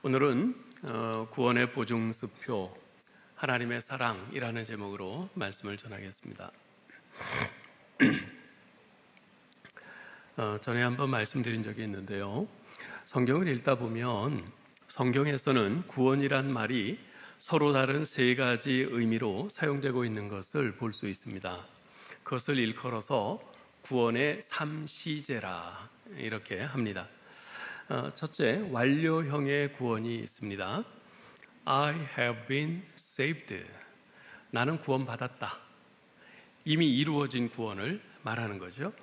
오늘은 구원의 보증수표 하나님의 사랑이라는 제목으로 말씀을 전하겠습니다. 전에 한번 말씀드린 적이 있는데요, 성경을 읽다 보면 성경에서는 구원이란 말이 서로 다른 세 가지 의미로 사용되고 있는 것을 볼 수 있습니다. 그것을 일컬어서 구원의 3시제라 이렇게 합니다. 첫째, 완료형의 구원이 있습니다. I have been saved. 나는 구원받았다. 이미 이루어진 구원을 말하는 거죠.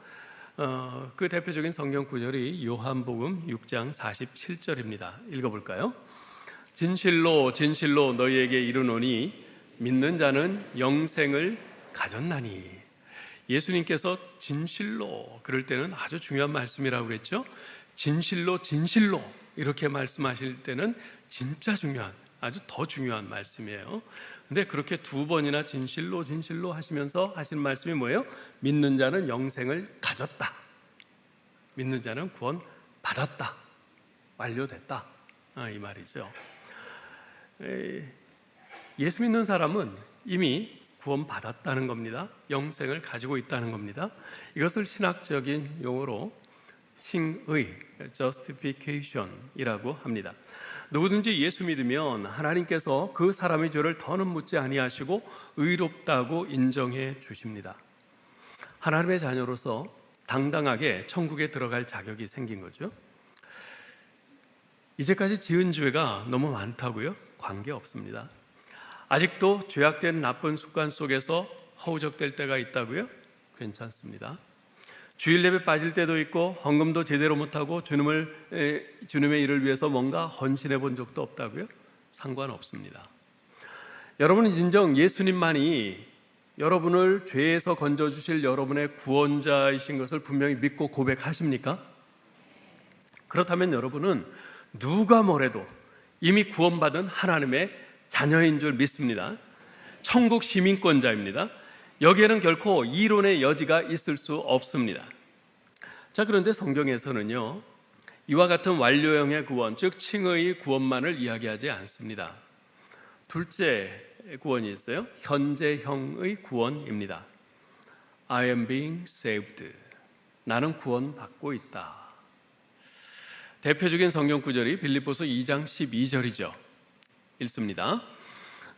그 대표적인 성경 구절이 요한복음 6장 47절입니다. 읽어볼까요? 진실로 진실로 너희에게 이르노니 믿는 자는 영생을 가졌나니. 예수님께서 진실로 그럴 때는 아주 중요한 말씀이라고 그랬죠. 진실로 진실로 이렇게 말씀하실 때는 진짜 중요한, 아주 더 중요한 말씀이에요. 근데 그렇게 두 번이나 진실로 진실로 하시면서 하시는 말씀이 뭐예요? 믿는 자는 영생을 가졌다. 믿는 자는 구원 받았다. 완료됐다. 이 말이죠. 예수 믿는 사람은 이미 구원 받았다는 겁니다. 영생을 가지고 있다는 겁니다. 이것을 신학적인 용어로 칭의, justification이라고 합니다. 누구든지 예수 믿으면 하나님께서 그 사람의 죄를 더는 묻지 아니하시고 의롭다고 인정해 주십니다. 하나님의 자녀로서 당당하게 천국에 들어갈 자격이 생긴 거죠. 이제까지 지은 죄가 너무 많다고요? 관계없습니다. 아직도 죄악된 나쁜 습관 속에서 허우적될 때가 있다고요? 괜찮습니다. 주일 예배 빠질 때도 있고 헌금도 제대로 못하고 주님의 일을 위해서 뭔가 헌신해 본 적도 없다고요? 상관없습니다. 여러분은 진정 예수님만이 여러분을 죄에서 건져주실 여러분의 구원자이신 것을 분명히 믿고 고백하십니까? 그렇다면 여러분은 누가 뭐래도 이미 구원받은 하나님의 자녀인 줄 믿습니다. 천국 시민권자입니다. 여기에는 결코 이론의 여지가 있을 수 없습니다. 자, 그런데 성경에서는요, 이와 같은 완료형의 구원, 즉 칭의의 구원만을 이야기하지 않습니다. 둘째 구원이 있어요. 현재형의 구원입니다. I am being saved. 나는 구원받고 있다. 대표적인 성경 구절이 빌립보서 2장 12절이죠. 읽습니다.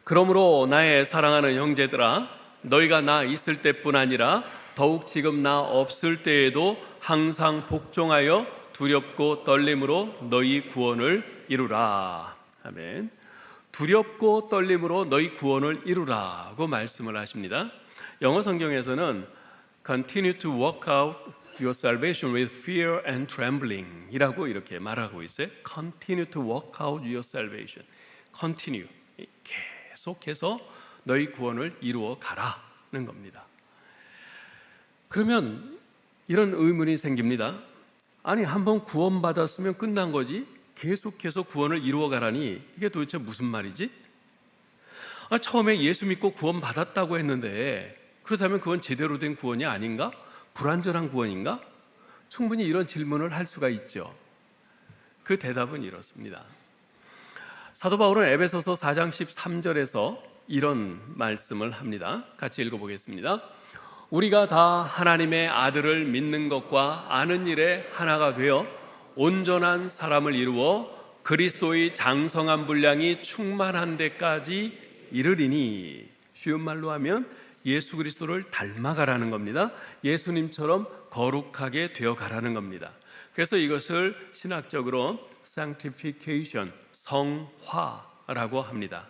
그러므로 나의 사랑하는 형제들아, 너희가 나 있을 때뿐 아니라 더욱 지금 나 없을 때에도 항상 복종하여 두렵고 떨림으로 너희 구원을 이루라. 아멘. 두렵고 떨림으로 너희 구원을 이루라고 말씀을 하십니다. 영어 성경에서는 Continue to work out your salvation with fear and trembling 이라고 이렇게 말하고 있어요. Continue to work out your salvation. Continue. 계속해서 너희 구원을 이루어 가라는 겁니다. 그러면 이런 의문이 생깁니다. 아니, 한번 구원받았으면 끝난 거지 계속해서 구원을 이루어 가라니 이게 도대체 무슨 말이지? 처음에 예수 믿고 구원받았다고 했는데 그렇다면 그건 제대로 된 구원이 아닌가? 불완전한 구원인가? 충분히 이런 질문을 할 수가 있죠. 그 대답은 이렇습니다. 사도 바울은 에베소서 4장 13절에서 이런 말씀을 합니다. 같이 읽어보겠습니다. 우리가 다 하나님의 아들을 믿는 것과 아는 일에 하나가 되어 온전한 사람을 이루어 그리스도의 장성한 분량이 충만한 데까지 이르리니. 쉬운 말로 하면 예수 그리스도를 닮아가라는 겁니다. 예수님처럼 거룩하게 되어가라는 겁니다. 그래서 이것을 신학적으로 sanctification, 성화라고 합니다.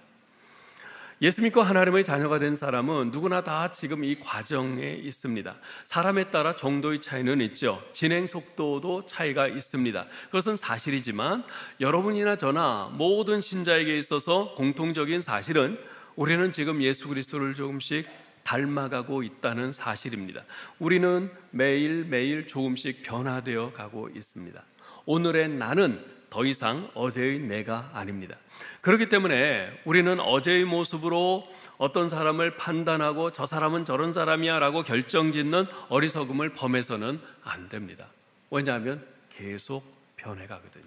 예수 믿고 하나님의 자녀가 된 사람은 누구나 다 지금 이 과정에 있습니다. 사람에 따라 정도의 차이는 있죠. 진행 속도도 차이가 있습니다. 그것은 사실이지만 여러분이나 저나 모든 신자에게 있어서 공통적인 사실은 우리는 지금 예수 그리스도를 조금씩 닮아가고 있다는 사실입니다. 우리는 매일매일 조금씩 변화되어 가고 있습니다. 오늘의 나는 더 이상 어제의 내가 아닙니다. 그렇기 때문에 우리는 어제의 모습으로 어떤 사람을 판단하고 저 사람은 저런 사람이야 라고 결정짓는 어리석음을 범해서는 안 됩니다. 왜냐하면 계속 변해가거든요.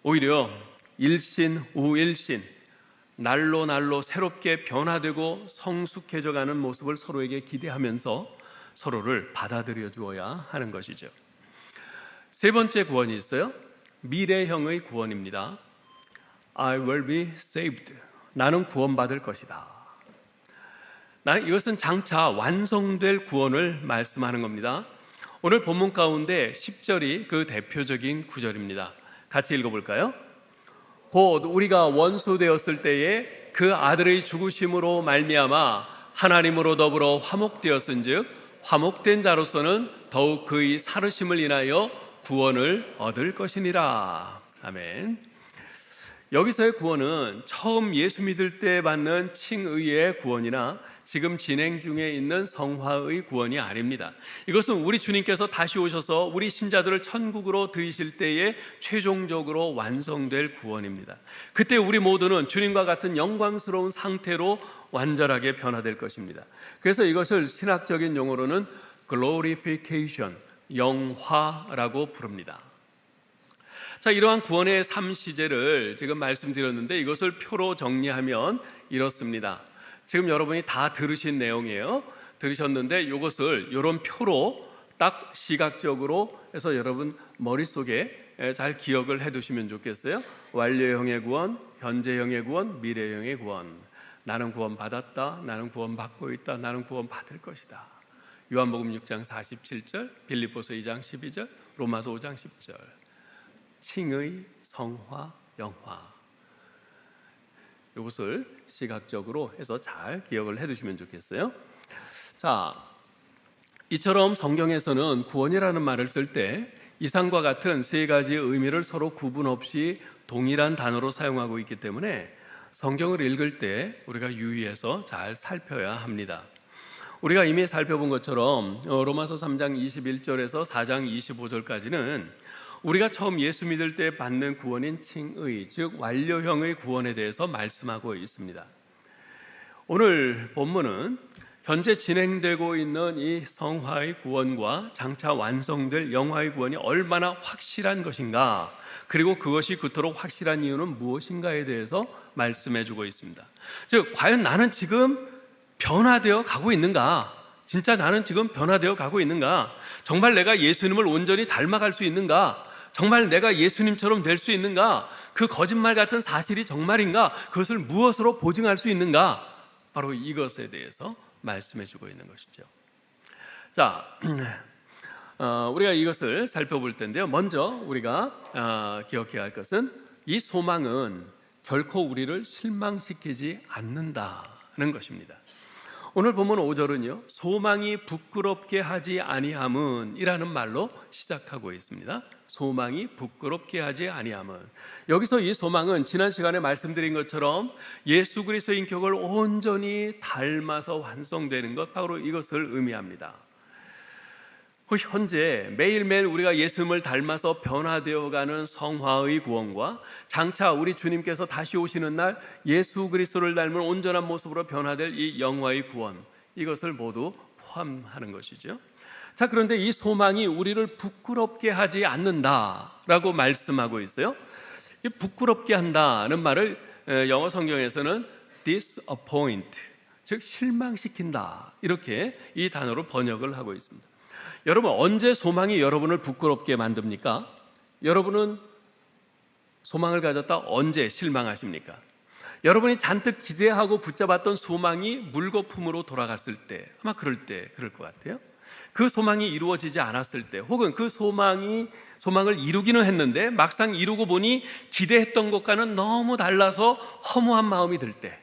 오히려 일신 후 일신 날로 날로 새롭게 변화되고 성숙해져가는 모습을 서로에게 기대하면서 서로를 받아들여 주어야 하는 것이죠. 세 번째 구원이 있어요. 미래형의 구원입니다. I will be saved. 나는 구원받을 것이다. 이것은 장차 완성될 구원을 말씀하는 겁니다. 오늘 본문 가운데 10절이 그 대표적인 구절입니다. 같이 읽어볼까요? 곧 우리가 원수 되었을 때에 그 아들의 죽으심으로 말미암아 하나님으로 더불어 화목되었은즉 화목된 자로서는 더욱 그의 살으심을 인하여 구원을 얻을 것이니라. 아멘. 여기서의 구원은 처음 예수 믿을 때 받는 칭의의 구원이나 지금 진행 중에 있는 성화의 구원이 아닙니다. 이것은 우리 주님께서 다시 오셔서 우리 신자들을 천국으로 들이실 때에 최종적으로 완성될 구원입니다. 그때 우리 모두는 주님과 같은 영광스러운 상태로 완전하게 변화될 것입니다. 그래서 이것을 신학적인 용어로는 glorification, 영화라고 부릅니다. 자, 이러한 구원의 3시제를 지금 말씀드렸는데 이것을 표로 정리하면 이렇습니다. 지금 여러분이 다 들으신 내용이에요. 들으셨는데 이것을 이런 표로 딱 시각적으로 해서 여러분 머릿속에 잘 기억을 해 두시면 좋겠어요. 완료형의 구원, 현재형의 구원, 미래형의 구원. 나는 구원 받았다. 나는 구원 받고 있다. 나는 구원 받을 것이다. 요한복음 6장 47절, 빌립보서 2장 12절, 로마서 5장 10절. 칭의, 성화, 영화. 이것을 시각적으로 해서 잘 기억을 해 두시면 좋겠어요. 자, 이처럼 성경에서는 구원이라는 말을 쓸 때 이상과 같은 세 가지의 의미를 서로 구분 없이 동일한 단어로 사용하고 있기 때문에 성경을 읽을 때 우리가 유의해서 잘 살펴야 합니다. 우리가 이미 살펴본 것처럼 로마서 3장 21절에서 4장 25절까지는 우리가 처음 예수 믿을 때 받는 구원인 칭의, 즉 완료형의 구원에 대해서 말씀하고 있습니다. 오늘 본문은 현재 진행되고 있는 이 성화의 구원과 장차 완성될 영화의 구원이 얼마나 확실한 것인가, 그리고 그것이 그토록 확실한 이유는 무엇인가에 대해서 말씀해주고 있습니다. 즉, 과연 나는 지금 변화되어 가고 있는가? 진짜 나는 지금 변화되어 가고 있는가? 정말 내가 예수님을 온전히 닮아갈 수 있는가? 정말 내가 예수님처럼 될 수 있는가? 그 거짓말 같은 사실이 정말인가? 그것을 무엇으로 보증할 수 있는가? 바로 이것에 대해서 말씀해주고 있는 것이죠. 자, 우리가 이것을 살펴볼 텐데요. 먼저 우리가 기억해야 할 것은 이 소망은 결코 우리를 실망시키지 않는다는 것입니다. 오늘 보면 5절은요, 소망이 부끄럽게 하지 아니함은 이라는 말로 시작하고 있습니다. 소망이 부끄럽게 하지 아니함은. 여기서 이 소망은 지난 시간에 말씀드린 것처럼 예수 그리스도의 인격을 온전히 닮아서 완성되는 것, 바로 이것을 의미합니다. 현재 매일매일 우리가 예수님을 닮아서 변화되어가는 성화의 구원과 장차 우리 주님께서 다시 오시는 날 예수 그리스도를 닮은 온전한 모습으로 변화될 이 영화의 구원, 이것을 모두 포함하는 것이죠. 자, 그런데 이 소망이 우리를 부끄럽게 하지 않는다라고 말씀하고 있어요. 이 부끄럽게 한다는 말을 영어 성경에서는 disappoint, 즉 실망시킨다, 이렇게 이 단어로 번역을 하고 있습니다. 여러분, 언제 소망이 여러분을 부끄럽게 만듭니까? 여러분은 소망을 가졌다 언제 실망하십니까? 여러분이 잔뜩 기대하고 붙잡았던 소망이 물거품으로 돌아갔을 때, 아마 그럴 것 같아요. 그 소망이 이루어지지 않았을 때, 혹은 그 소망을 이루기는 했는데 막상 이루고 보니 기대했던 것과는 너무 달라서 허무한 마음이 들 때,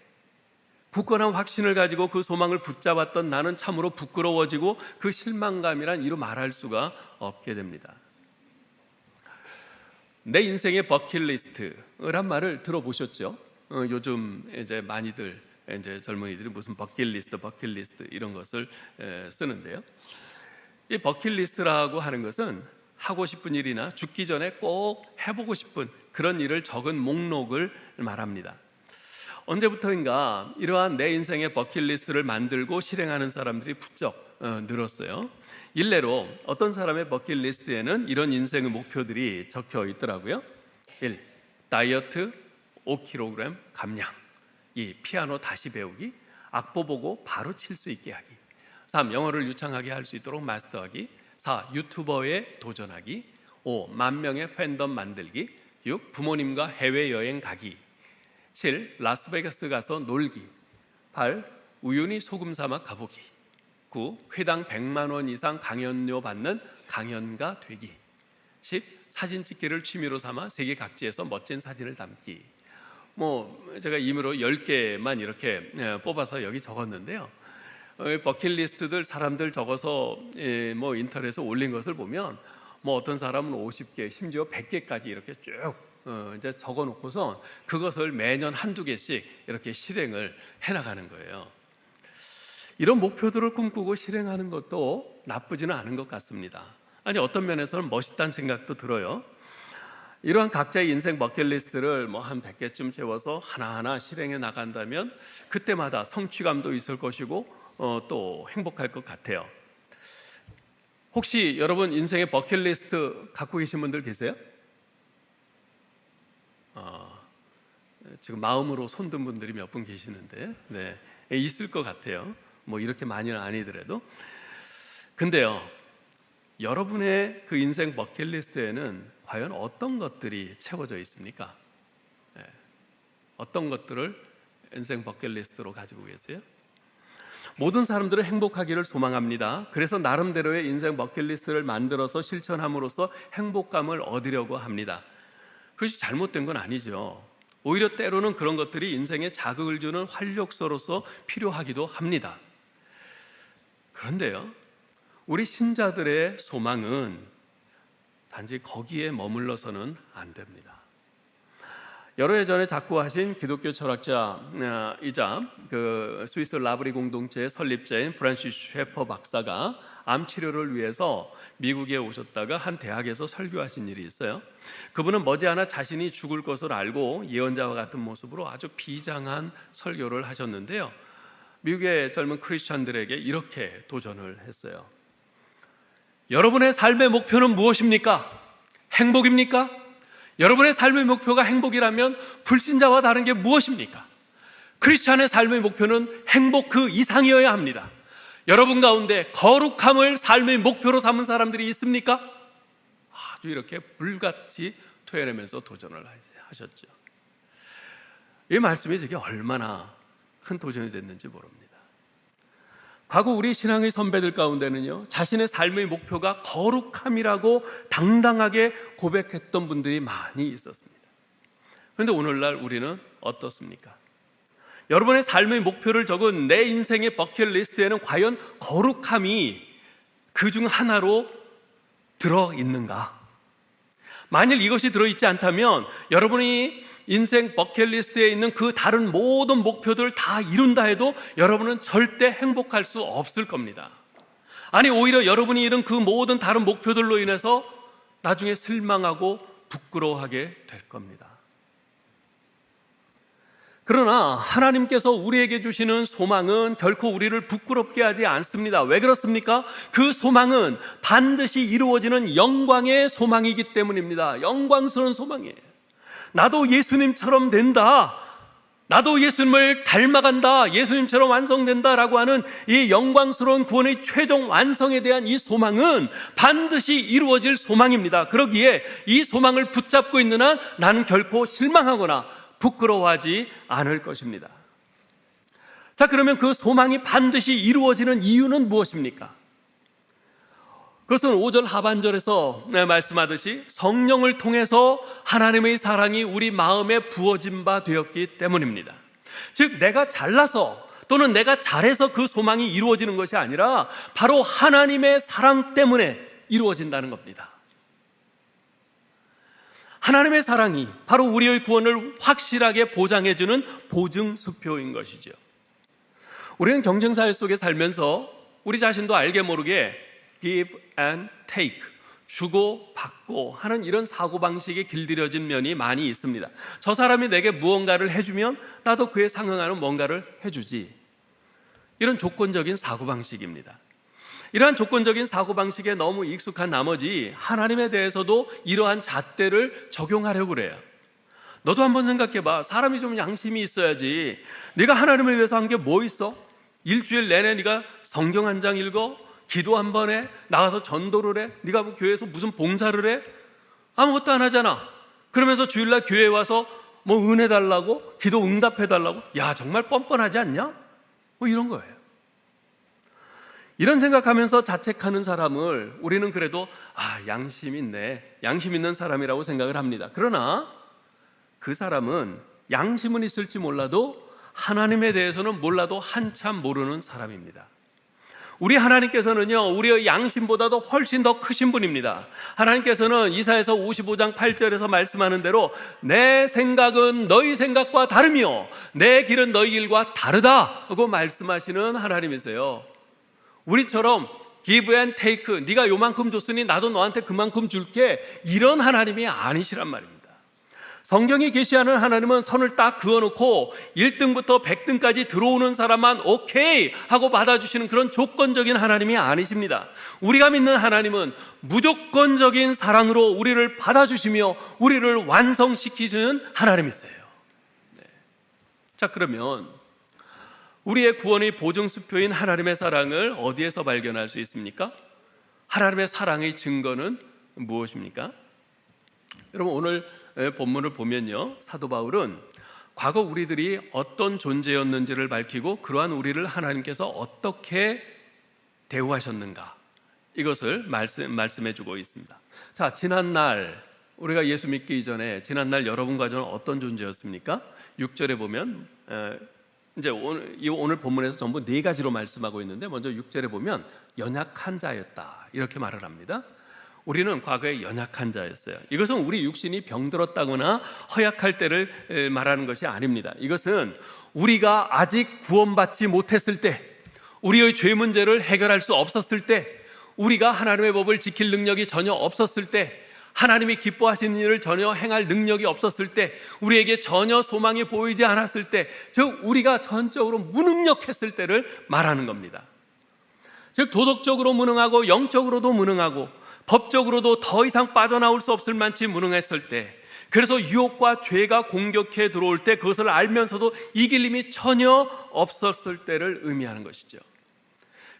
굳건한 확신을 가지고 그 소망을 붙잡았던 나는 참으로 부끄러워지고 그 실망감이란 이루 말할 수가 없게 됩니다. 내 인생의 버킷리스트란 말을 들어보셨죠? 요즘 이제 많이들 이제 젊은이들이 무슨 버킷리스트 이런 것을 쓰는데요. 이 버킷리스트라고 하는 것은 하고 싶은 일이나 죽기 전에 꼭 해보고 싶은 그런 일을 적은 목록을 말합니다. 언제부터인가 이러한 내 인생의 버킷리스트를 만들고 실행하는 사람들이 부쩍 늘었어요. 일례로 어떤 사람의 버킷리스트에는 이런 인생의 목표들이 적혀 있더라고요. 1. 다이어트 5kg 감량, 이 피아노 다시 배우기, 악보 보고 바로 칠 수 있게 하기. 3. 영어를 유창하게 할 수 있도록 마스터하기. 4. 유튜버에 도전하기. 5. 만명의 팬덤 만들기. 6. 부모님과 해외여행 가기. 7. 라스베가스 가서 놀기. 8. 우연히 소금 사막 가보기. 9. 회당 100만 원 이상 강연료 받는 강연가 되기. 10. 사진 찍기를 취미로 삼아 세계 각지에서 멋진 사진을 담기. 제가 임의로 10개만 이렇게 뽑아서 여기 적었는데요. 버킷리스트들 사람들 적어서 인터넷에 올린 것을 보면 어떤 사람은 50개, 심지어 100개까지 이렇게 쭉 이제 적어놓고서 그것을 매년 한두 개씩 이렇게 실행을 해나가는 거예요. 이런 목표들을 꿈꾸고 실행하는 것도 나쁘지는 않은 것 같습니다. 아니, 어떤 면에서는 멋있다는 생각도 들어요. 이러한 각자의 인생 버킷리스트를 한 100개쯤 채워서 하나하나 실행해 나간다면 그때마다 성취감도 있을 것이고 또 행복할 것 같아요. 혹시 여러분 인생의 버킷리스트 갖고 계신 분들 계세요? 지금 마음으로 손든 분들이 몇 분 계시는데, 네, 있을 것 같아요. 이렇게 많이는 아니더라도. 근데요, 여러분의 그 인생 버킷리스트에는 과연 어떤 것들이 채워져 있습니까? 네. 어떤 것들을 인생 버킷리스트로 가지고 계세요? 모든 사람들은 행복하기를 소망합니다. 그래서 나름대로의 인생 버킷리스트를 만들어서 실천함으로써 행복감을 얻으려고 합니다. 그것이 잘못된 건 아니죠. 오히려 때로는 그런 것들이 인생에 자극을 주는 활력소로서 필요하기도 합니다. 그런데요, 우리 신자들의 소망은 단지 거기에 머물러서는 안 됩니다. 여러 해 전에 작고하신 기독교 철학자이자 그 스위스 라브리 공동체의 설립자인 프란시스 셰퍼 박사가 암 치료를 위해서 미국에 오셨다가 한 대학에서 설교하신 일이 있어요. 그분은 머지않아 자신이 죽을 것을 알고 예언자와 같은 모습으로 아주 비장한 설교를 하셨는데요. 미국의 젊은 크리스찬들에게 이렇게 도전을 했어요. 여러분의 삶의 목표는 무엇입니까? 행복입니까? 여러분의 삶의 목표가 행복이라면 불신자와 다른 게 무엇입니까? 크리스찬의 삶의 목표는 행복 그 이상이어야 합니다. 여러분 가운데 거룩함을 삶의 목표로 삼은 사람들이 있습니까? 아주 이렇게 불같이 토해내면서 도전을 하셨죠. 이 말씀이 제게 얼마나 큰 도전이 됐는지 모릅니다. 과거 우리 신앙의 선배들 가운데는요, 자신의 삶의 목표가 거룩함이라고 당당하게 고백했던 분들이 많이 있었습니다. 그런데 오늘날 우리는 어떻습니까? 여러분의 삶의 목표를 적은 내 인생의 버킷리스트에는 과연 거룩함이 그중 하나로 들어있는가? 만일 이것이 들어있지 않다면 여러분이 인생 버킷리스트에 있는 그 다른 모든 목표들을 다 이룬다 해도 여러분은 절대 행복할 수 없을 겁니다. 아니, 오히려 여러분이 이룬 그 모든 다른 목표들로 인해서 나중에 실망하고 부끄러워하게 될 겁니다. 그러나 하나님께서 우리에게 주시는 소망은 결코 우리를 부끄럽게 하지 않습니다. 왜 그렇습니까? 그 소망은 반드시 이루어지는 영광의 소망이기 때문입니다. 영광스러운 소망이에요. 나도 예수님처럼 된다, 나도 예수님을 닮아간다, 예수님처럼 완성된다라고 하는 이 영광스러운 구원의 최종 완성에 대한 이 소망은 반드시 이루어질 소망입니다. 그러기에 이 소망을 붙잡고 있는 한 나는 결코 실망하거나 부끄러워하지 않을 것입니다. 자, 그러면 그 소망이 반드시 이루어지는 이유는 무엇입니까? 그것은 5절 하반절에서 말씀하듯이 성령을 통해서 하나님의 사랑이 우리 마음에 부어진 바 되었기 때문입니다. 즉, 내가 잘나서 또는 내가 잘해서 그 소망이 이루어지는 것이 아니라 바로 하나님의 사랑 때문에 이루어진다는 겁니다. 하나님의 사랑이 바로 우리의 구원을 확실하게 보장해주는 보증수표인 것이죠. 우리는 경쟁사회 속에 살면서 우리 자신도 알게 모르게 give and take, 주고 받고 하는 이런 사고방식에 길들여진 면이 많이 있습니다. 저 사람이 내게 무언가를 해주면 나도 그에 상응하는 뭔가를 해주지, 이런 조건적인 사고방식입니다. 이러한 조건적인 사고방식에 너무 익숙한 나머지 하나님에 대해서도 이러한 잣대를 적용하려고 그래요. 너도 한번 생각해봐. 사람이 좀 양심이 있어야지. 네가 하나님을 위해서 한 게 뭐 있어? 일주일 내내 네가 성경 한 장 읽어? 기도 한 번 해? 나가서 전도를 해? 네가 뭐 교회에서 무슨 봉사를 해? 아무것도 안 하잖아. 그러면서 주일날 교회에 와서 뭐 은혜 달라고? 기도 응답해 달라고? 야, 정말 뻔뻔하지 않냐? 뭐 이런 거예요. 이런 생각하면서 자책하는 사람을 우리는 그래도 양심 있네, 양심 있는 사람이라고 생각을 합니다. 그러나 그 사람은 양심은 있을지 몰라도 하나님에 대해서는 몰라도 한참 모르는 사람입니다. 우리 하나님께서는요, 우리의 양심보다도 훨씬 더 크신 분입니다. 하나님께서는 이사야서 55장 8절에서 말씀하는 대로 내 생각은 너희 생각과 다르며 내 길은 너희 길과 다르다 하고 말씀하시는 하나님이세요. 우리처럼 give and take, 네가 요만큼 줬으니 나도 너한테 그만큼 줄게, 이런 하나님이 아니시란 말입니다. 성경이 계시하는 하나님은 선을 딱 그어놓고 1등부터 100등까지 들어오는 사람만 오케이 하고 받아주시는 그런 조건적인 하나님이 아니십니다. 우리가 믿는 하나님은 무조건적인 사랑으로 우리를 받아주시며 우리를 완성시키시는 하나님이세요. 네. 자, 그러면 우리의 구원의 보증수표인 하나님의 사랑을 어디에서 발견할 수 있습니까? 하나님의 사랑의 증거는 무엇입니까? 여러분, 오늘 본문을 보면요, 사도 바울은 과거 우리들이 어떤 존재였는지를 밝히고 그러한 우리를 하나님께서 어떻게 대우하셨는가, 이것을 말씀해 주고 있습니다. 자, 지난날 우리가 예수 믿기 이전에 지난날 여러분과 저는 어떤 존재였습니까? 6절에 보면 이제 오늘 본문에서 전부 4가지로 말씀하고 있는데, 먼저 6절에 보면 연약한 자였다 이렇게 말을 합니다. 우리는 과거에 연약한 자였어요. 이것은 우리 육신이 병들었다거나 허약할 때를 말하는 것이 아닙니다. 이것은 우리가 아직 구원받지 못했을 때, 우리의 죄 문제를 해결할 수 없었을 때, 우리가 하나님의 법을 지킬 능력이 전혀 없었을 때, 하나님이 기뻐하시는 일을 전혀 행할 능력이 없었을 때, 우리에게 전혀 소망이 보이지 않았을 때, 즉 우리가 전적으로 무능력했을 때를 말하는 겁니다. 즉 도덕적으로 무능하고 영적으로도 무능하고 법적으로도 더 이상 빠져나올 수 없을 만치 무능했을 때, 그래서 유혹과 죄가 공격해 들어올 때 그것을 알면서도 이길 힘이 전혀 없었을 때를 의미하는 것이죠.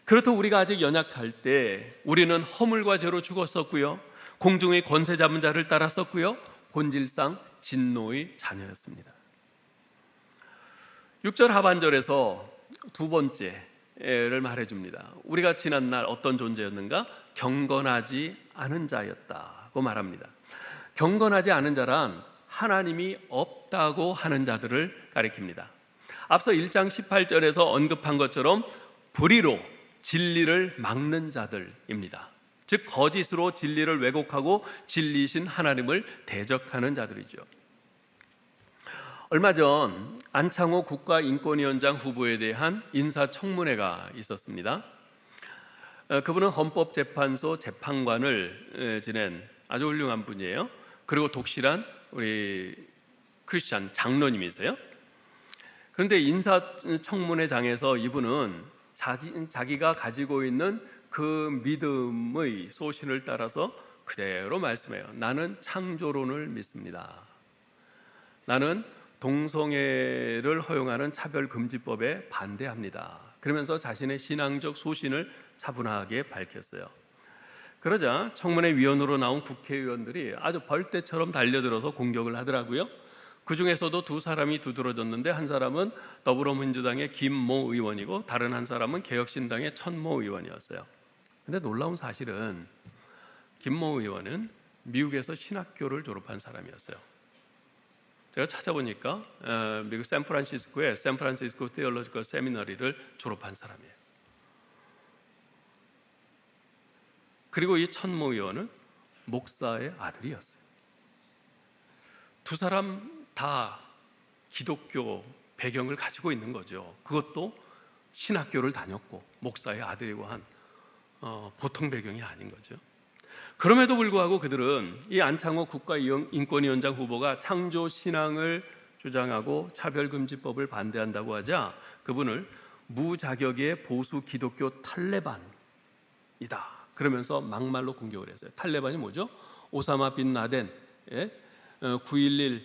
그렇듯 우리가 아직 연약할 때 우리는 허물과 죄로 죽었었고요, 공중의 권세 잡은 자를 따랐었고요, 본질상 진노의 자녀였습니다. 6절 하반절에서 두 번째를 말해줍니다. 우리가 지난날 어떤 존재였는가? 경건하지 않은 자였다고 말합니다. 경건하지 않은 자란 하나님이 없다고 하는 자들을 가리킵니다. 앞서 1장 18절에서 언급한 것처럼 불의로 진리를 막는 자들입니다. 즉 거짓으로 진리를 왜곡하고 진리이신 하나님을 대적하는 자들이죠. 얼마 전 안창호 국가인권위원장 후보에 대한 인사청문회가 있었습니다. 그분은 헌법재판소 재판관을 지낸 아주 훌륭한 분이에요. 그리고 독실한 우리 크리스찬 장로님이세요. 그런데 인사청문회장에서 이분은 자기가 가지고 있는 그 믿음의 소신을 따라서 그대로 말씀해요. 나는 창조론을 믿습니다. 나는 동성애를 허용하는 차별금지법에 반대합니다. 그러면서 자신의 신앙적 소신을 차분하게 밝혔어요. 그러자 청문회 위원으로 나온 국회의원들이 아주 벌떼처럼 달려들어서 공격을 하더라고요. 그 중에서도 두 사람이 두드러졌는데, 한 사람은 더불어민주당의 김모 의원이고 다른 한 사람은 개혁신당의 천모 의원이었어요. 그런데 놀라운 사실은 김모 의원은 미국에서 신학교를 졸업한 사람이었어요. 제가 찾아보니까 미국 샌프란시스코의 샌프란시스코 테올로지컬 세미너리를 졸업한 사람이에요. 그리고 이 천모 의원은 목사의 아들이었어요. 두 사람 다 기독교 배경을 가지고 있는 거죠. 그것도 신학교를 다녔고 목사의 아들이고 한 보통 배경이 아닌 거죠. 그럼에도 불구하고 그들은 이 안창호 국가인권위원장 후보가 창조 신앙을 주장하고 차별금지법을 반대한다고 하자 그분을 무자격의 보수 기독교 탈레반이다 그러면서 막말로 공격을 했어요. 탈레반이 뭐죠? 오사마 빈 라덴 9.11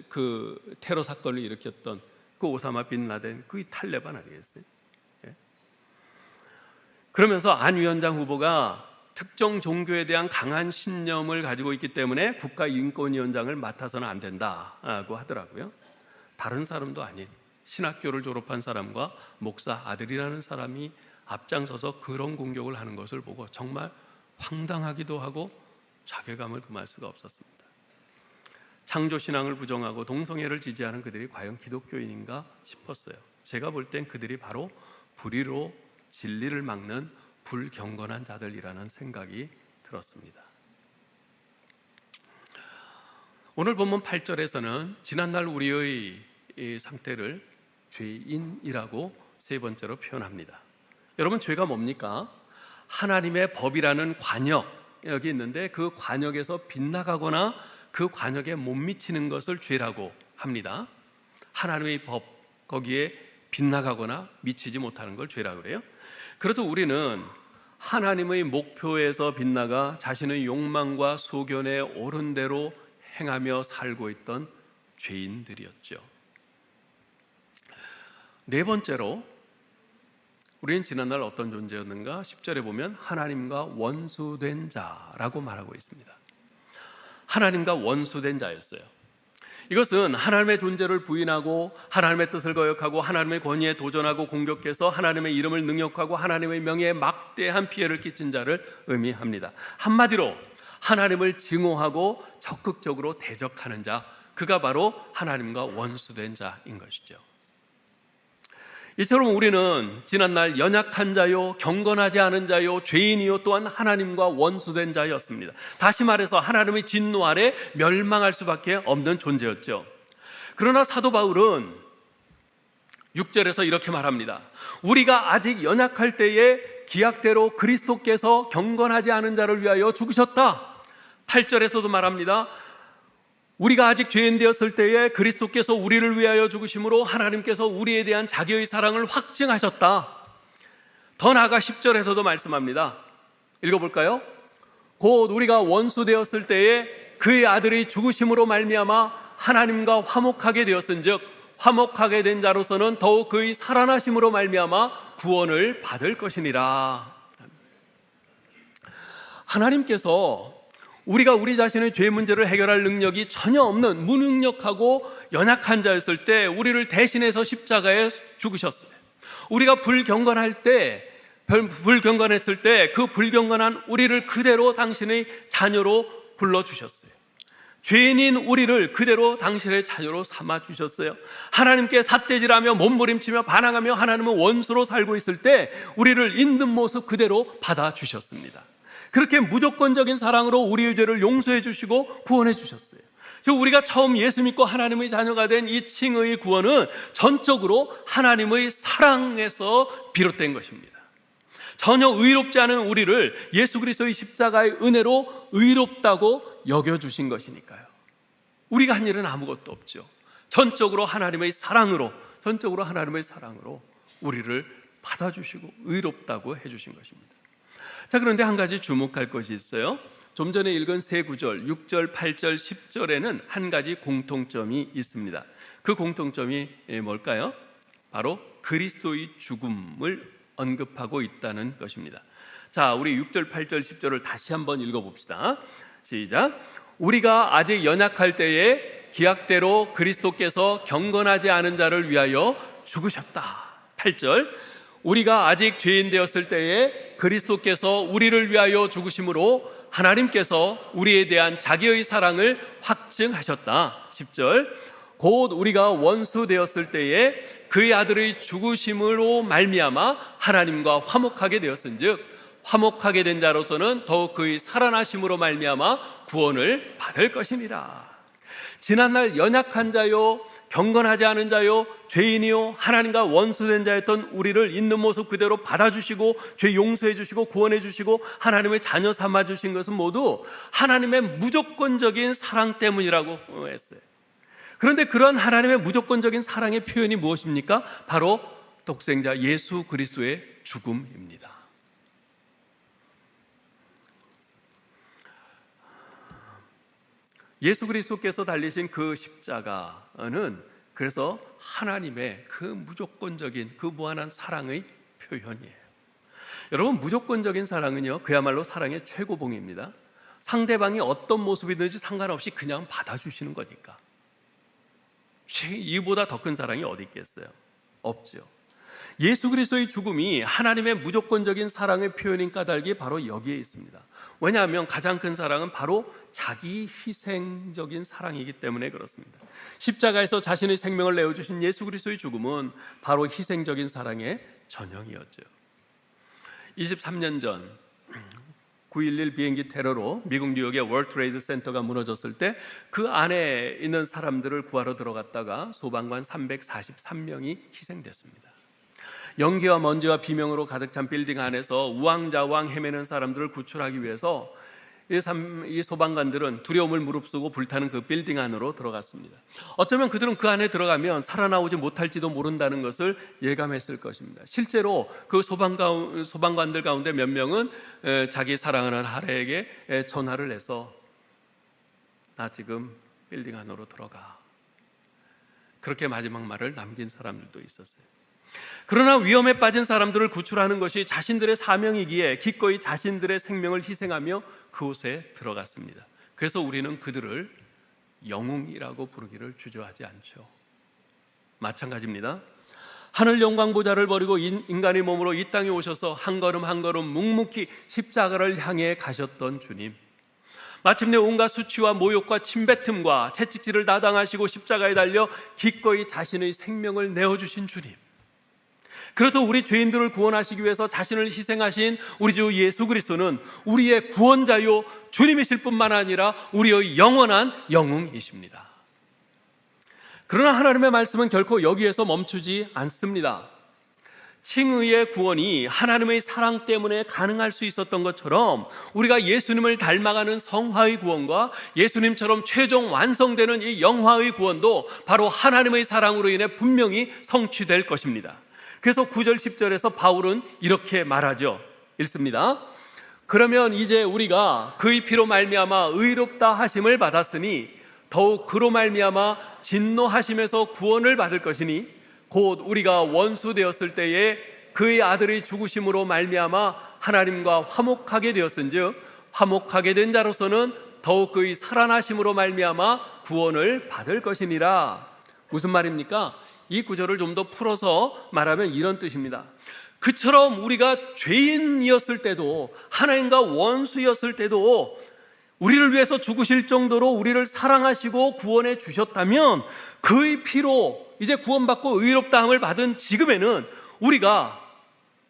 그 테러 사건을 일으켰던 그 오사마 빈 라덴, 그게 탈레반 아니겠어요? 예. 그러면서 안 위원장 후보가 특정 종교에 대한 강한 신념을 가지고 있기 때문에 국가인권위원장을 맡아서는 안 된다고 하더라고요. 다른 사람도 아닌 신학교를 졸업한 사람과 목사 아들이라는 사람이 앞장서서 그런 공격을 하는 것을 보고 정말 황당하기도 하고 자괴감을 금할 수가 없었습니다. 창조신앙을 부정하고 동성애를 지지하는 그들이 과연 기독교인인가 싶었어요. 제가 볼 땐 그들이 바로 불의로 진리를 막는 불경건한 자들이라는 생각이 들었습니다. 오늘 본문 8절에서는 지난날 우리의 이 상태를 죄인이라고 세 번째로 표현합니다. 여러분, 죄가 뭡니까? 하나님의 법이라는 관역이 있는데 그 관역에서 빗나가거나 그 관역에 못 미치는 것을 죄라고 합니다. 하나님의 법, 거기에 빗나가거나 미치지 못하는 걸 죄라고 그래요. 그래도 우리는 하나님의 목표에서 빗나가 자신의 욕망과 소견에 옳은 대로 행하며 살고 있던 죄인들이었죠. 네 번째로 우리는 지난날 어떤 존재였는가? 10절에 보면 하나님과 원수된 자라고 말하고 있습니다. 하나님과 원수된 자였어요. 이것은 하나님의 존재를 부인하고 하나님의 뜻을 거역하고 하나님의 권위에 도전하고 공격해서 하나님의 이름을 능욕하고 하나님의 명예에 막대한 피해를 끼친 자를 의미합니다. 한마디로 하나님을 증오하고 적극적으로 대적하는 자, 그가 바로 하나님과 원수된 자인 것이죠. 이처럼 우리는 지난날 연약한 자요, 경건하지 않은 자요, 죄인이요, 또한 하나님과 원수된 자였습니다. 다시 말해서 하나님의 진노 아래 멸망할 수밖에 없는 존재였죠. 그러나 사도 바울은 6절에서 이렇게 말합니다. 우리가 아직 연약할 때에 기약대로 그리스도께서 경건하지 않은 자를 위하여 죽으셨다. 8절에서도 말합니다. 우리가 아직 죄인 되었을 때에 그리스도께서 우리를 위하여 죽으심으로 하나님께서 우리에 대한 자기의 사랑을 확증하셨다. 더 나아가 10절에서도 말씀합니다. 읽어볼까요? 곧 우리가 원수 되었을 때에 그의 아들이 죽으심으로 말미암아 하나님과 화목하게 되었은즉 화목하게 된 자로서는 더욱 그의 살아나심으로 말미암아 구원을 받을 것이니라. 하나님께서 우리가 우리 자신의 죄 문제를 해결할 능력이 전혀 없는 무능력하고 연약한 자였을 때 우리를 대신해서 십자가에 죽으셨어요. 우리가 불경건했을 때 그 불경건한 우리를 그대로 당신의 자녀로 불러주셨어요. 죄인인 우리를 그대로 당신의 자녀로 삼아주셨어요. 하나님께 삿대질하며 몸부림치며 반항하며 하나님은 원수로 살고 있을 때 우리를 있는 모습 그대로 받아주셨습니다. 그렇게 무조건적인 사랑으로 우리의 죄를 용서해 주시고 구원해 주셨어요. 우리가 처음 예수 믿고 하나님의 자녀가 된 이 칭의 구원은 전적으로 하나님의 사랑에서 비롯된 것입니다. 전혀 의롭지 않은 우리를 예수 그리스도의 십자가의 은혜로 의롭다고 여겨주신 것이니까요. 우리가 한 일은 아무것도 없죠. 전적으로 하나님의 사랑으로 우리를 받아주시고 의롭다고 해주신 것입니다. 자, 그런데 한 가지 주목할 것이 있어요. 좀 전에 읽은 세 구절 6절, 8절, 10절에는 한 가지 공통점이 있습니다. 그 공통점이 뭘까요? 바로 그리스도의 죽음을 언급하고 있다는 것입니다. 자, 우리 6절, 8절, 10절을 다시 한번 읽어봅시다. 시작. 우리가 아직 연약할 때에 기약대로 그리스도께서 경건하지 않은 자를 위하여 죽으셨다. 8절. 우리가 아직 죄인 되었을 때에 그리스도께서 우리를 위하여 죽으심으로 하나님께서 우리에 대한 자기의 사랑을 확증하셨다. 10절. 곧 우리가 원수 되었을 때에 그의 아들의 죽으심으로 말미암아 하나님과 화목하게 되었은즉 화목하게 된 자로서는 더욱 그의 살아나심으로 말미암아 구원을 받을 것입니다. 지난날 연약한 자요, 경건하지 않은 자요, 죄인이요, 하나님과 원수된 자였던 우리를 있는 모습 그대로 받아주시고 죄 용서해 주시고 구원해 주시고 하나님의 자녀 삼아 주신 것은 모두 하나님의 무조건적인 사랑 때문이라고 했어요. 그런데 그런 하나님의 무조건적인 사랑의 표현이 무엇입니까? 바로 독생자 예수 그리스도의 죽음입니다. 예수 그리스도께서 달리신 그 십자가는 그래서 하나님의 그 무조건적인 그 무한한 사랑의 표현이에요. 여러분, 무조건적인 사랑은요, 그야말로 사랑의 최고봉입니다. 상대방이 어떤 모습이든지 상관없이 그냥 받아주시는 거니까. 이보다 더 큰 사랑이 어디 있겠어요? 없죠. 예수 그리스도의 죽음이 하나님의 무조건적인 사랑의 표현인 까닭이 바로 여기에 있습니다. 왜냐하면 가장 큰 사랑은 바로 자기 희생적인 사랑이기 때문에 그렇습니다. 십자가에서 자신의 생명을 내어주신 예수 그리스도의 죽음은 바로 희생적인 사랑의 전형이었죠. 23년 전 9.11 비행기 테러로 미국 뉴욕의 월드 트레이드 센터가 무너졌을 때 그 안에 있는 사람들을 구하러 들어갔다가 소방관 343명이 희생됐습니다. 연기와 먼지와 비명으로 가득 찬 빌딩 안에서 우왕좌왕 헤매는 사람들을 구출하기 위해서 이 소방관들은 두려움을 무릅쓰고 불타는 그 빌딩 안으로 들어갔습니다. 어쩌면 그들은 그 안에 들어가면 살아나오지 못할지도 모른다는 것을 예감했을 것입니다. 실제로 그 소방관들 가운데 몇 명은 자기 사랑하는 아내에게 전화를 해서 나 지금 빌딩 안으로 들어가, 그렇게 마지막 말을 남긴 사람들도 있었어요. 그러나 위험에 빠진 사람들을 구출하는 것이 자신들의 사명이기에 기꺼이 자신들의 생명을 희생하며 그곳에 들어갔습니다. 그래서 우리는 그들을 영웅이라고 부르기를 주저하지 않죠. 마찬가지입니다. 하늘 영광 보좌를 버리고 인간의 몸으로 이 땅에 오셔서 한 걸음 한 걸음 묵묵히 십자가를 향해 가셨던 주님, 마침내 온갖 수치와 모욕과 침뱉음과 채찍질을 다 당하시고 십자가에 달려 기꺼이 자신의 생명을 내어주신 주님, 그래도 우리 죄인들을 구원하시기 위해서 자신을 희생하신 우리 주 예수 그리스도는 우리의 구원자요 주님이실 뿐만 아니라 우리의 영원한 영웅이십니다. 그러나 하나님의 말씀은 결코 여기에서 멈추지 않습니다. 칭의의 구원이 하나님의 사랑 때문에 가능할 수 있었던 것처럼 우리가 예수님을 닮아가는 성화의 구원과 예수님처럼 최종 완성되는 이 영화의 구원도 바로 하나님의 사랑으로 인해 분명히 성취될 것입니다. 그래서 9절 10절에서 바울은 이렇게 말하죠. 읽습니다. 그러면 이제 우리가 그의 피로 말미암아 의롭다 하심을 받았으니 더욱 그로 말미암아 진노하심에서 구원을 받을 것이니 곧 우리가 원수 되었을 때에 그의 아들의 죽으심으로 말미암아 하나님과 화목하게 되었은즉 화목하게 된 자로서는 더욱 그의 살아나심으로 말미암아 구원을 받을 것이니라. 무슨 말입니까? 이 구절을 좀 더 풀어서 말하면 이런 뜻입니다. 그처럼 우리가 죄인이었을 때도, 하나님과 원수였을 때도 우리를 위해서 죽으실 정도로 우리를 사랑하시고 구원해 주셨다면 그의 피로 이제 구원받고 의롭다함을 받은 지금에는 우리가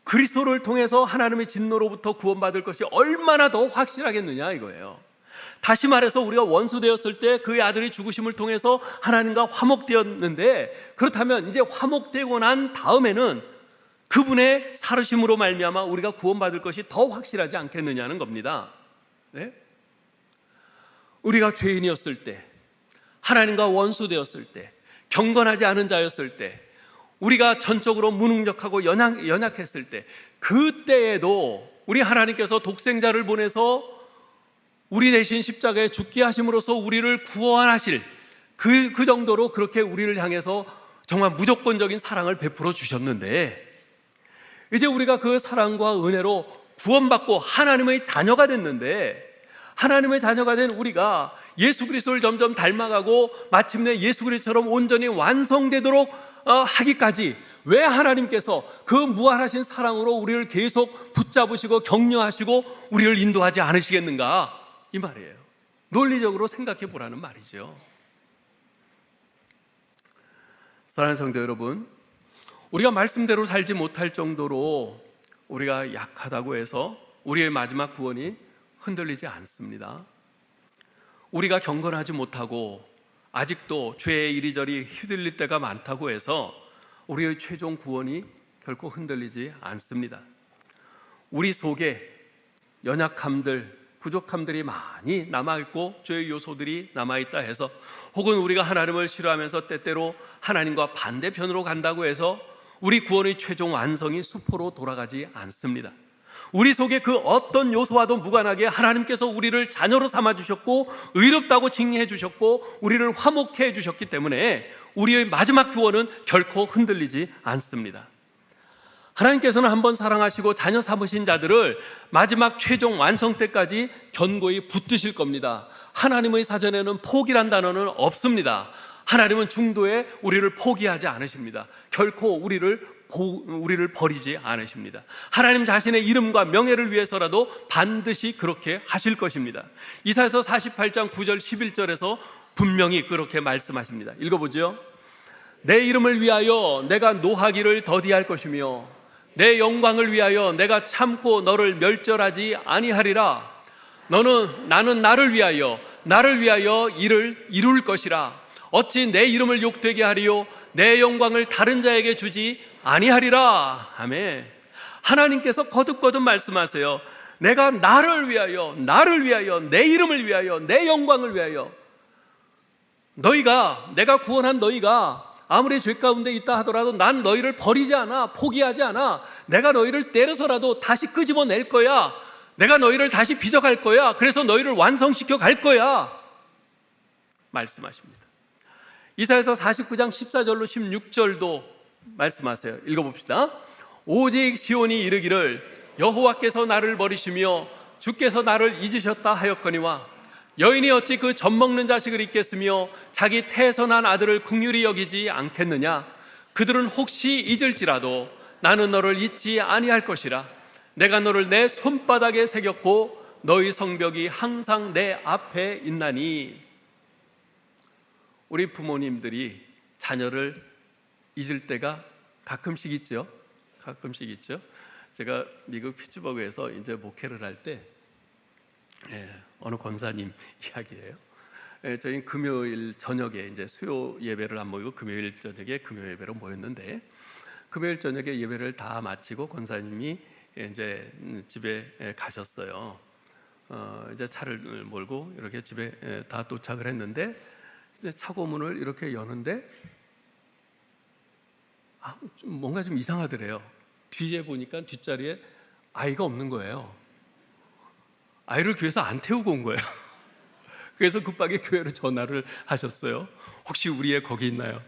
그리스도를 통해서 하나님의 진노로부터 구원받을 것이 얼마나 더 확실하겠느냐 이거예요. 다시 말해서 우리가 원수 되었을 때 그의 아들이 죽으심을 통해서 하나님과 화목되었는데, 그렇다면 이제 화목되고 난 다음에는 그분의 살으심으로 말미암아 우리가 구원받을 것이 더 확실하지 않겠느냐는 겁니다. 네? 우리가 죄인이었을 때, 하나님과 원수 되었을 때, 경건하지 않은 자였을 때, 우리가 전적으로 무능력하고 연약했을 때, 그때에도 우리 하나님께서 독생자를 보내서 우리 대신 십자가에 죽게 하심으로써 우리를 구원하실 그 정도로 그렇게 우리를 향해서 정말 무조건적인 사랑을 베풀어 주셨는데, 이제 우리가 그 사랑과 은혜로 구원받고 하나님의 자녀가 됐는데, 하나님의 자녀가 된 우리가 예수 그리스도를 점점 닮아가고 마침내 예수 그리스도처럼 온전히 완성되도록 하기까지 왜 하나님께서 그 무한하신 사랑으로 우리를 계속 붙잡으시고 격려하시고 우리를 인도하지 않으시겠는가, 이 말이에요. 논리적으로 생각해 보라는 말이죠. 사랑하는 성도 여러분, 우리가 말씀대로 살지 못할 정도로 우리가 약하다고 해서 우리의 마지막 구원이 흔들리지 않습니다. 우리가 경건하지 못하고 아직도 죄에 이리저리 휘둘릴 때가 많다고 해서 우리의 최종 구원이 결코 흔들리지 않습니다. 우리 속에 연약함들, 부족함들이 많이 남아있고 죄의 요소들이 남아있다 해서, 혹은 우리가 하나님을 싫어하면서 때때로 하나님과 반대편으로 간다고 해서 우리 구원의 최종 완성이 수포로 돌아가지 않습니다. 우리 속에 그 어떤 요소와도 무관하게 하나님께서 우리를 자녀로 삼아주셨고 의롭다고 칭의해 주셨고 우리를 화목해 해 주셨기 때문에 우리의 마지막 구원은 결코 흔들리지 않습니다. 하나님께서는 한번 사랑하시고 자녀 삼으신 자들을 마지막 최종 완성 때까지 견고히 붙드실 겁니다. 하나님의 사전에는 포기란 단어는 없습니다. 하나님은 중도에 우리를 포기하지 않으십니다. 결코 우리를 버리지 않으십니다. 하나님 자신의 이름과 명예를 위해서라도 반드시 그렇게 하실 것입니다. 이사야서 48장 9절 11절에서 분명히 그렇게 말씀하십니다. 읽어보죠. 내 이름을 위하여 내가 노하기를 더디할 것이며 내 영광을 위하여 내가 참고 너를 멸절하지 아니하리라. 나는 나를 위하여 일을 이룰 것이라. 어찌 내 이름을 욕되게 하리요 내 영광을 다른 자에게 주지 아니하리라. 아멘. 하나님께서 거듭거듭 말씀하세요. 내가 나를 위하여 내 이름을 위하여 내 영광을 위하여 내가 구원한 너희가 아무리 죄 가운데 있다 하더라도 난 너희를 버리지 않아, 포기하지 않아. 내가 너희를 때려서라도 다시 끄집어낼 거야. 내가 너희를 다시 빚어갈 거야. 그래서 너희를 완성시켜 갈 거야 말씀하십니다. 이사야서 49장 14절로 16절도 말씀하세요. 읽어봅시다. 오직 시온이 이르기를 여호와께서 나를 버리시며 주께서 나를 잊으셨다 하였거니와 여인이 어찌 그 젖먹는 자식을 잊겠으며 자기 태에서 난 아들을 긍휼히 여기지 않겠느냐. 그들은 혹시 잊을지라도 나는 너를 잊지 아니할 것이라. 내가 너를 내 손바닥에 새겼고 너희 성벽이 항상 내 앞에 있나니. 우리 부모님들이 자녀를 잊을 때가 가끔씩 있죠. 제가 미국 피츠버그에서 이제 목회를 할 때 어느 권사님 이야기예요. 저희 금요일 저녁에 이제 수요 예배를 안 모이고 금요일 저녁에 금요 예배로 모였는데 금요일 저녁에 예배를 다 마치고 권사님이 이제 집에 가셨어요. 이제 차를 몰고 이렇게 집에 다 도착을 했는데 이제 차고문을 이렇게 여는데 뭔가 좀 이상하더래요. 뒤에 보니까 뒷자리에 아이가 없는 거예요. 아이를 교회에서 안 태우고 온 거예요. 그래서 급하게 교회로 전화를 하셨어요. 혹시 우리 애 거기 있나요?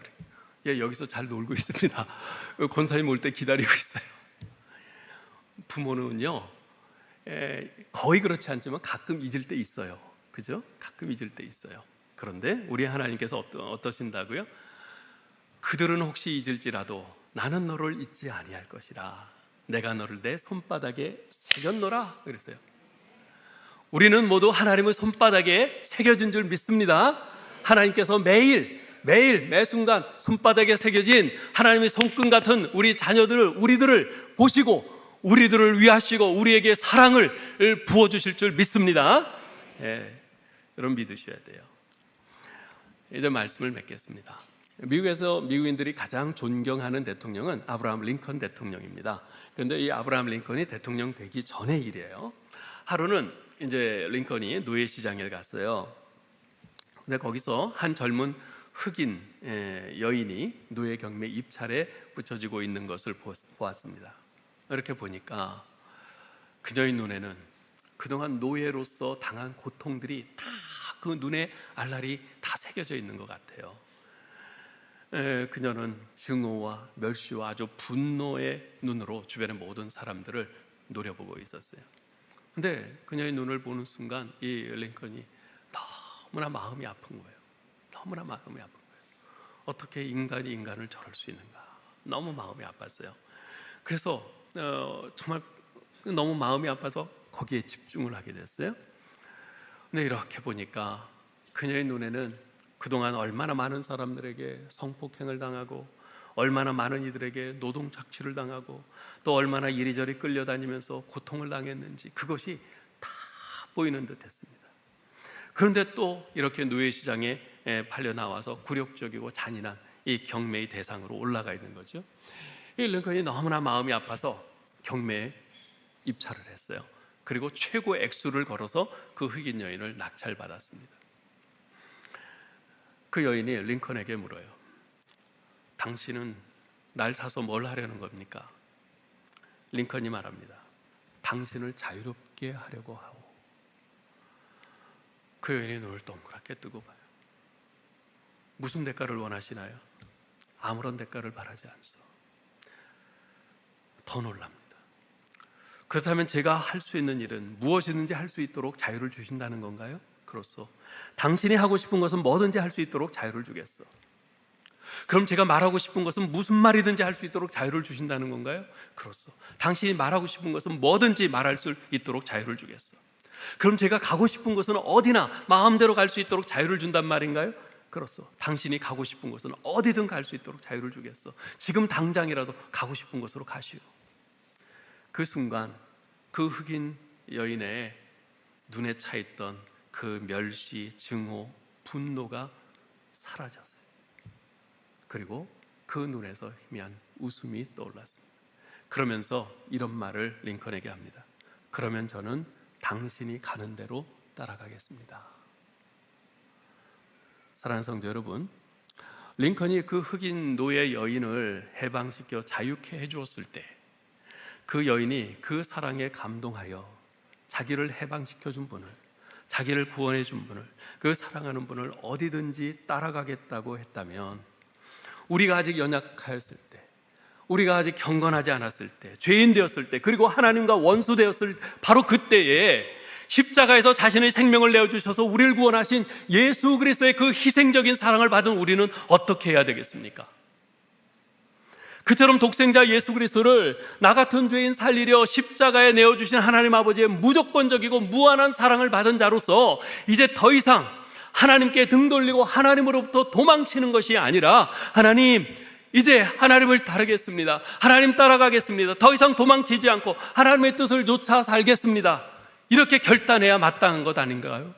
예, 여기서 잘 놀고 있습니다. 권사님 올 때 기다리고 있어요. 부모는요, 거의 그렇지 않지만 가끔 잊을 때 있어요. 그죠? 가끔 잊을 때 있어요. 그런데 우리 하나님께서 어떠신다고요? 그들은 혹시 잊을지라도 나는 너를 잊지 아니할 것이라. 내가 너를 내 손바닥에 새겼노라 그랬어요. 우리는 모두 하나님의 손바닥에 새겨진 줄 믿습니다. 하나님께서 매일 매 순간 손바닥에 새겨진 하나님의 손금 같은 우리 자녀들을, 우리들을 보시고 우리들을 위하시고 우리에게 사랑을 부어주실 줄 믿습니다. 여러분 믿으셔야 돼요. 이제 말씀을 맺겠습니다. 미국에서 미국인들이 가장 존경하는 대통령은 아브라함 링컨 대통령입니다. 그런데 이 아브라함 링컨이 대통령 되기 전의 일이에요. 하루는 이제 링컨이 노예시장에 갔어요. 근데 거기서 한 젊은 흑인 여인이 노예 경매 입찰에 붙여지고 있는 것을 보았습니다. 이렇게 보니까 그녀의 눈에는 그동안 노예로서 당한 고통들이 다 그 눈에 알알이 다 새겨져 있는 것 같아요. 그녀는 증오와 멸시와 아주 분노의 눈으로 주변의 모든 사람들을 노려보고 있었어요. 근데 그녀의 눈을 보는 순간 이 링컨이 너무나 마음이 아픈 거예요. 너무나 마음이 아픈 거예요. 어떻게 인간이 인간을 저럴 수 있는가. 너무 마음이 아팠어요. 그래서 정말 너무 마음이 아파서 거기에 집중을 하게 됐어요. 근데 이렇게 보니까 그녀의 눈에는 그동안 얼마나 많은 사람들에게 성폭행을 당하고 얼마나 많은 이들에게 노동 착취를 당하고 또 얼마나 이리저리 끌려다니면서 고통을 당했는지 그것이 다 보이는 듯 했습니다. 그런데 또 이렇게 노예시장에 팔려 나와서 굴욕적이고 잔인한 이 경매의 대상으로 올라가 있는 거죠. 이 링컨이 너무나 마음이 아파서 경매에 입찰을 했어요. 그리고 최고 액수를 걸어서 그 흑인 여인을 낙찰받았습니다. 그 여인이 링컨에게 물어요. 당신은 날 사서 뭘 하려는 겁니까? 링컨이 말합니다. 당신을 자유롭게 하려고 하오. 그 여인이 눈을 동그랗게 뜨고 봐요. 무슨 대가를 원하시나요? 아무런 대가를 바라지 않소. 더 놀랍니다. 그렇다면 제가 할 수 있는 일은 무엇이든지 할 수 있도록 자유를 주신다는 건가요? 그렇소. 당신이 하고 싶은 것은 뭐든지 할 수 있도록 자유를 주겠어. 그럼 제가 말하고 싶은 것은 무슨 말이든지 할 수 있도록 자유를 주신다는 건가요? 그렇소. 당신이 말하고 싶은 것은 뭐든지 말할 수 있도록 자유를 주겠어. 그럼 제가 가고 싶은 곳은 어디나 마음대로 갈 수 있도록 자유를 준단 말인가요? 그렇소. 당신이 가고 싶은 곳은 어디든 갈 수 있도록 자유를 주겠어. 지금 당장이라도 가고 싶은 곳으로 가시오. 그 순간 그 흑인 여인의 눈에 차있던 그 멸시, 증오, 분노가 사라졌어요. 그리고 그 눈에서 희미한 웃음이 떠올랐습니다. 그러면서 이런 말을 링컨에게 합니다. 그러면 저는 당신이 가는 대로 따라가겠습니다. 사랑하는 성도 여러분, 링컨이 그 흑인 노예 여인을 해방시켜 자유케 해주었을 때 그 여인이 그 사랑에 감동하여 자기를 해방시켜 준 분을, 자기를 구원해 준 분을, 그 사랑하는 분을 어디든지 따라가겠다고 했다면, 우리가 아직 연약하였을 때, 우리가 아직 경건하지 않았을 때, 죄인 되었을 때, 그리고 하나님과 원수 되었을 바로 그때에 십자가에서 자신의 생명을 내어주셔서 우리를 구원하신 예수 그리스도의 그 희생적인 사랑을 받은 우리는 어떻게 해야 되겠습니까? 그처럼 독생자 예수 그리스도를 나 같은 죄인 살리려 십자가에 내어주신 하나님 아버지의 무조건적이고 무한한 사랑을 받은 자로서 이제 더 이상 하나님께 등 돌리고 하나님으로부터 도망치는 것이 아니라, 하나님, 이제 하나님을 따르겠습니다. 하나님 따라가겠습니다. 더 이상 도망치지 않고 하나님의 뜻을 좇아 살겠습니다. 이렇게 결단해야 마땅한 것 아닌가요?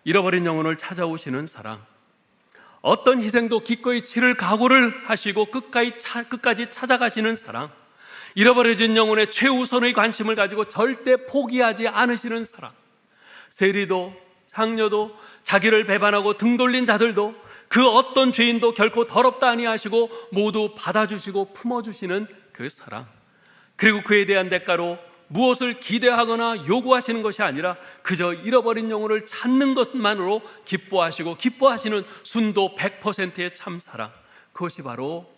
잃어버린 영혼을 찾아오시는 사랑, 어떤 희생도 기꺼이 치를 각오를 하시고 끝까지 찾아가시는 사랑, 잃어버려진 영혼의 최우선의 관심을 가지고 절대 포기하지 않으시는 사랑, 세리도 장녀도 자기를 배반하고 등 돌린 자들도 그 어떤 죄인도 결코 더럽다 아니하시고 모두 받아주시고 품어주시는 그 사랑, 그리고 그에 대한 대가로 무엇을 기대하거나 요구하시는 것이 아니라 그저 잃어버린 영혼을 찾는 것만으로 기뻐하시는 순도 100%의 참사랑, 그것이 바로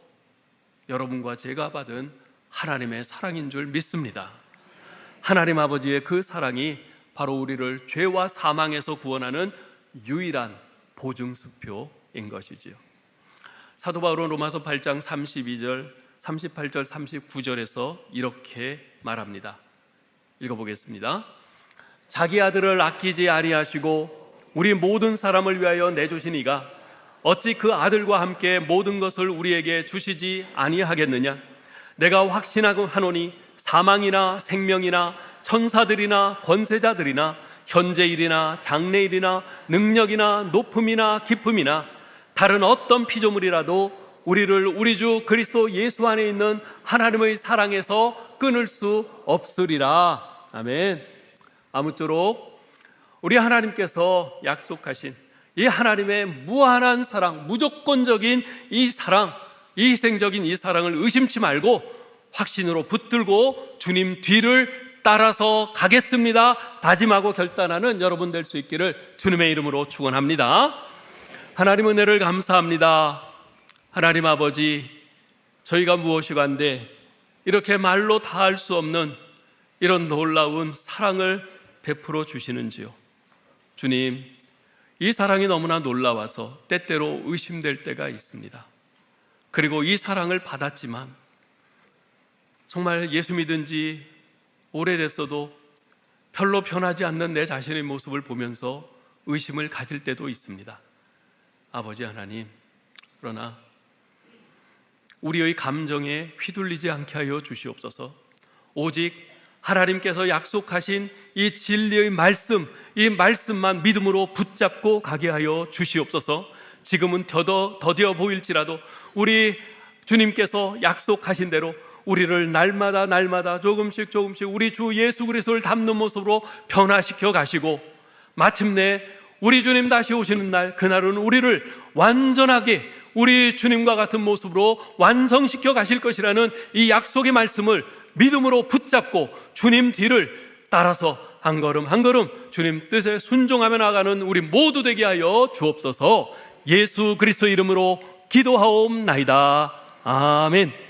여러분과 제가 받은 하나님의 사랑인 줄 믿습니다. 하나님 아버지의 그 사랑이 바로 우리를 죄와 사망에서 구원하는 유일한 보증수표인 것이지요. 사도 바울은 로마서 8장 32절, 38절, 39절에서 이렇게 말합니다. 읽어보겠습니다. 자기 아들을 아끼지 아니하시고 우리 모든 사람을 위하여 내주신 이가 어찌 그 아들과 함께 모든 것을 우리에게 주시지 아니하겠느냐? 내가 확신하노니 사망이나 생명이나 천사들이나 권세자들이나 현재일이나 장래일이나 능력이나 높음이나 깊음이나 다른 어떤 피조물이라도 우리를 우리 주 그리스도 예수 안에 있는 하나님의 사랑에서 끊을 수 없으리라. 아멘. 아무쪼록 우리 하나님께서 약속하신 이 하나님의 무한한 사랑, 무조건적인 이 사랑, 이 희생적인 이 사랑을 의심치 말고 확신으로 붙들고 주님 뒤를 따라서 가겠습니다 다짐하고 결단하는 여러분 될 수 있기를 주님의 이름으로 축원합니다. 하나님 은혜를 감사합니다. 하나님 아버지, 저희가 무엇이간데 이렇게 말로 다 할 수 없는 이런 놀라운 사랑을 베풀어 주시는지요. 주님, 이 사랑이 너무나 놀라워서 때때로 의심될 때가 있습니다. 그리고 이 사랑을 받았지만 정말 예수 믿은 지 오래됐어도 별로 변하지 않는 내 자신의 모습을 보면서 의심을 가질 때도 있습니다. 아버지 하나님, 그러나 우리의 감정에 휘둘리지 않게 하여 주시옵소서. 오직 하나님께서 약속하신 이 진리의 말씀, 이 말씀만 믿음으로 붙잡고 가게 하여 주시옵소서. 지금은 더디어 보일지라도 우리 주님께서 약속하신 대로 우리를 날마다 조금씩 우리 주 예수 그리스도를 닮는 모습으로 변화시켜 가시고 마침내 우리 주님 다시 오시는 날, 그날은 우리를 완전하게 우리 주님과 같은 모습으로 완성시켜 가실 것이라는 이 약속의 말씀을 믿음으로 붙잡고 주님 뒤를 따라서 한 걸음 한 걸음 주님 뜻에 순종하며 나가는 우리 모두 되게 하여 주옵소서. 예수 그리스도 이름으로 기도하옵나이다. 아멘.